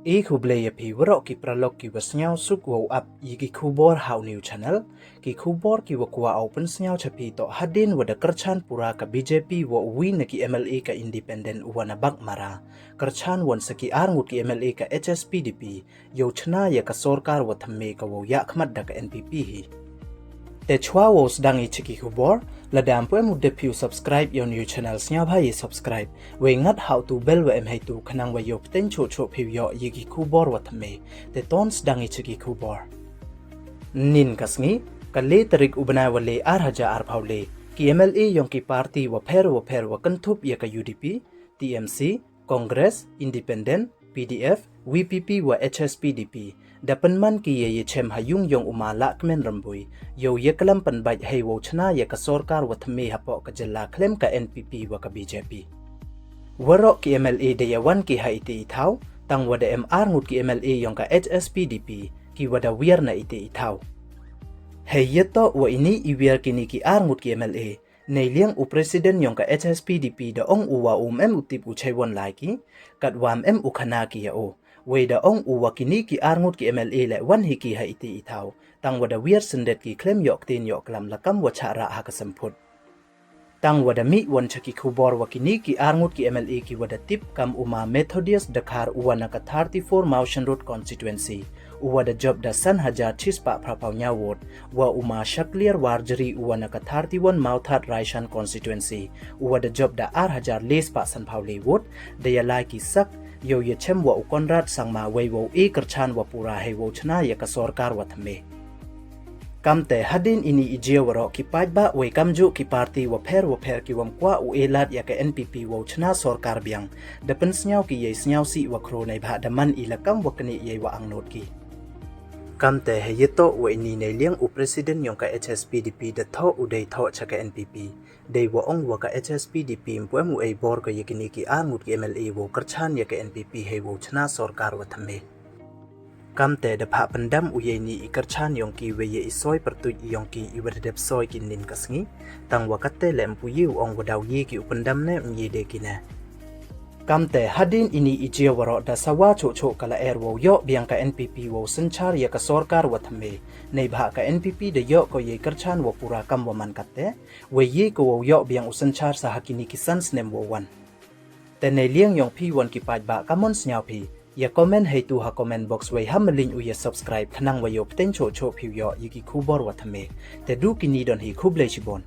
kublaya pi warok ki pralog ki wasnyaw suk wow up yiki kubor how new channel ki kubor ki wakwa open snyaw chapi to hadin wada kyrchan pura ka BJP wa win ki MLA ka independent wana bak mara kyrchan wan saki arngut ki MLA ka HSPDP yo chna ya ka sorkar wa thamme ka wo ya khmat da ka NPP hi te chwa wo sdang I chiki kubor ladam po mu de piu subscribe your new channel snya bhai subscribe we ngat how to bell wa em hai tu khanang wa yo ten cho cho piu yo yigi kubor wa thame te ton sdang I chiki kubor nin kasngi kale tarik ubna wale arhaja ar phaule ki MLA yong ki party wa pher wa kanthup ya ka UDP TMC Congress Independent PDF VPP wa HSPDP dapan man ki ye chem hayung yong umala kmen rambui yo ye kalam pan bai hei wo chna ye ka sorkar wa thme hapo ka jalla klem ka NPP wa ka BJP warok ki MLA de yawan ki haiti ithau tang wada MR ngut ki MLA yong ka HSPDP ki wada wiar na ite ithau hei yeto wa ini iwiar kini ki ar ngut ki MLA nei liang u president yong ka HSPDP da ong uwa em utip u chaiwon lai ki katwam em u khana ki ya o weda ong uwa kini ki arngut ki MLA le wan hi ki haiti ithau tang wada wiar sendet ki klem yok tin yok lam lakam wa chara ha ka samput tang wada mi wan chaki khubor wa kini ki arngut ki MLA ki wada tip kam uma Methodist Dakar uwana ka 34 Mountain Road constituency uwada job da san hajar chispa prapaunya ward wa uma shaklier warjari uwana ka 31 Mauthat Raishan constituency uwada job da ar hajar lespa san pauli ward da ya ki sak yo ye chem wa ukonrat sangma wei wo kyrchan wa pura hei wo chna ya ka sorkar wa thme kamte hadin ini ije waro ki pajba wei kamju ki party wa pher ki wam kwa u elat ya ka NPP wo chna sorkar biang dapen snyaw ki ye snyaw si wa khro nei bha daman ilakam wa kni ye wa angnot ki kamte heyeto wa ini nei liang u president yong ka HSPDP da tho udei tho chaka NPP dei wa ong wa ka HSPDP mpemu ei bor ka yekini ki angut ki MLA wo kyrchan ya ka NPP hei wo chna sorkar wa thame kamte da pha pandam u ye ni kyrchan yong ki we ye isoi pertu yong ki iwerdep soi ki nin kasngi tang wa katte lem pu yu ong wa daw ye ki upandam ne mye de kina kamte hadin ini ije waro da sawa cho cho kala wo yo biang ka NPP wo sanchar ya ka sorkar wa thame nei bha ka NPP de yo ko ye kyrchan wo pura kam wa man katte we ye ko wo yo biang usanchar sa hakini kisan snem wo wan te nei liang yong phi won ki paj ba kamon snyao phi ya comment hei tu ha comment box we ham link u ye subscribe khanang wa yo pten cho cho phi yo yiki khubor wa thame te du kini don hi khuble chibon